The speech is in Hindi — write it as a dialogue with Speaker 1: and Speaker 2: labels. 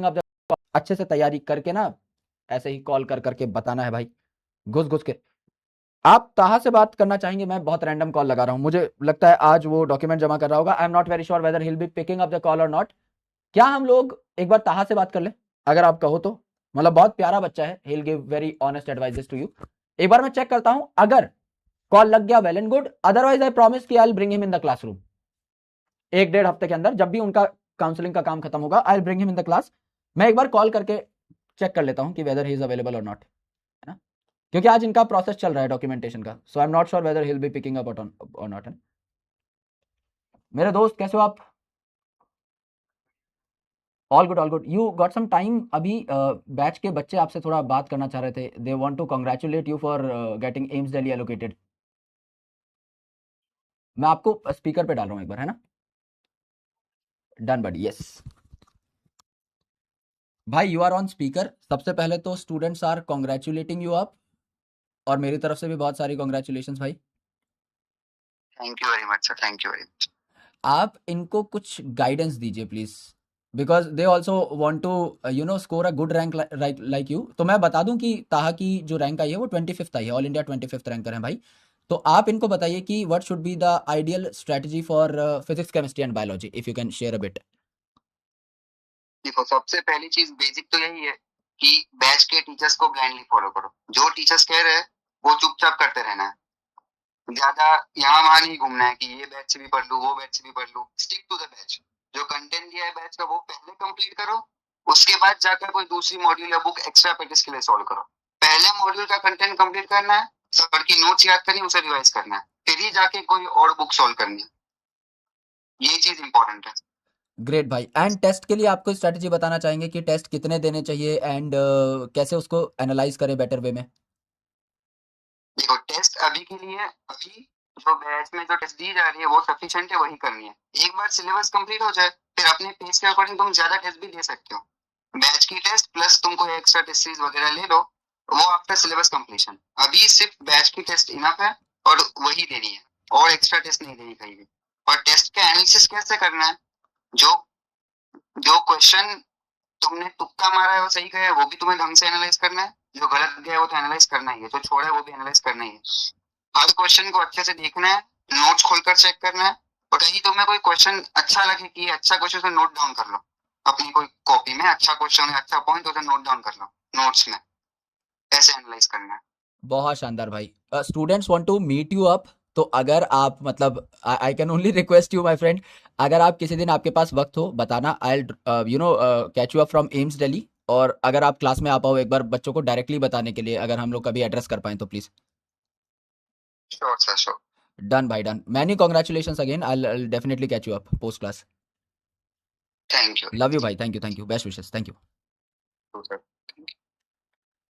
Speaker 1: अब अच्छे से तैयारी करके ना ऐसे ही कॉल कर करके बताना है भाई, घुस घुस के। आप ताहा से बात करना चाहेंगे? मैं बहुत रैंडम कॉल लगा रहा हूँ, मुझे लगता है आज वो डॉक्यूमेंट जमा कर रहा होगा। आई am not very sure whether he will be picking up the call और नॉट। क्या हम लोग एक बार ताहा से बात कर ले, अगर आप कहो तो? मतलब बहुत प्यारा बच्चा है, he will give very honest advices to you. एक बार मैं चेक करता हूं, अगर कॉल लग गया well and good, otherwise I promise कि I will bring him in the classroom. एक डेढ़ हफ्ते के अंदर जब भी उनका काउंसलिंग का काम खत्म होगा, आई will bring him in the class. मैं एक बार कॉल करके चेक कर लेता हूं कि वेदर ही इज अवेलेबल और नॉट, है ना? क्योंकि आज इनका प्रोसेस चल रहा है डॉक्यूमेंटेशन का, so I am not sure whether he will be picking up और नॉट, है ना? मेरे दोस्त कैसे हो आप? All good all good. You got some time? अभी बैच के बच्चे आपसे थोड़ा बात करना चाह रहे थे, they want to congratulate you for getting AIIMS Delhi allocated. मैं आपको स्पीकर पे डाल रहा हूँ एक बार, है ना? डन बडी, यस भाई, यू आर ऑन स्पीकर। सबसे पहले तो students are congratulating you up, और मेरी तरफ से भी बहुत सारी कॉन्ग्रेचुलेशंस भाई।
Speaker 2: Thank you very much sir, thank you very much.
Speaker 1: आप इनको कुछ गाइडेंस दीजिए please, because they also want to score a good rank like you. तो मैं बता दूं कि ताहा की जो रैंक आई है वो 25th आई है, ऑल इंडिया 25th रैंकर है भाई। तो आप इनको बताइए कि what should be the ideal strategy for physics chemistry and biology, if you can share a bit.
Speaker 2: देखो, सबसे पहली चीज बेसिक तो यही है कि बैच के टीचर्स को ब्लाइंडली फॉलो करो। जो टीचर्स कह रहे हैं वो चुपचाप करते रहना है। ज्यादा यहाँ वहां नहीं घूमना है कि ये बैच से भी पढ़ लू, वो बैच से भी पढ़ लू। Stick to the batch. जो कंटेंट दिया है बैच का वो पहले कंप्लीट करो, उसके बाद जाकर कोई दूसरी मॉड्यूल या बुक एक्स्ट्रा प्रैक्टिस के लिए सॉल्व करो। पहले मॉड्यूल का कंटेंट कंप्लीट करना है, सर की नोट्स याद करनी, उसे रिवाइज करना है, फिर ही जाके कोई और बुक सॉल्व करनी है। ये चीज इंपॉर्टेंट है।
Speaker 1: ग्रेट भाई। एंड टेस्ट के लिए आपको स्ट्रेटजी बताना चाहेंगे कि टेस्ट कितने देने चाहिए एंड कैसे उसको एनालाइज करें बेटर वे में?
Speaker 2: देखो, टेस्ट अभी के लिए, अभी जो बैच में जो टेस्ट दी जा रही है वो सफिशिएंट है, वही करनी है। एक बार सिलेबस कंप्लीट हो जाए फिर अपने पेस के अकॉर्डिंग तुम ज्यादा टेस्ट भी दे सकते हो। बैच की टेस्ट प्लस तुम कोई एक्स्ट्रा टेस्ट सीरीज वगैरह ले लो, वो आफ्टर सिलेबस कंप्लीशन। अभी सिर्फ बैच की टेस्ट इनफ है और वही देनी है, और एक्स्ट्रा टेस्ट नहीं देनी कहीं भी। और टेस्ट का एनालिसिस कैसे करना है, जो जो क्वेश्चन तुमने तुक्का मारा है वो सही गया है वो भी तुम्हें ढंग से एनालाइज करना है, जो गलत गया है वो तो एनालाइज करना ही है, जो छोड़ा है वो भी एनालाइज करना ही है। हर क्वेश्चन को अच्छे से देखना है, नोट्स खोलकर चेक करना है, और कहीं तुम्हें कोई क्वेश्चन अच्छा लगे कि ये अच्छा क्वेश्चन, उसे नोट डाउन कर लो अपनी कोई कॉपी में। अच्छा क्वेश्चन है, अच्छा पॉइंट, उसे नोट डाउन कर लो नोट्स में। ऐसे एनालाइज करना है।
Speaker 1: बहुत शानदार भाई। Students want to meet you up, तो अगर आप मतलब I can only request you my friend, अगर आप किसी दिन आपके पास वक्त हो बताना, I catch you up from AIIMS Delhi. और अगर आप क्लास में आ पाओ एक बार बच्चों को डायरेक्टली बताने के लिए, अगर हम लोग कभी एड्रेस कर पाएं तो please.
Speaker 2: Sure sir, sure.
Speaker 1: Done भाई done. Many congratulation again, I definitely catch you up post class.
Speaker 2: Thank you
Speaker 1: love you भाई, thank you, best wishes, thank you.
Speaker 2: Sir.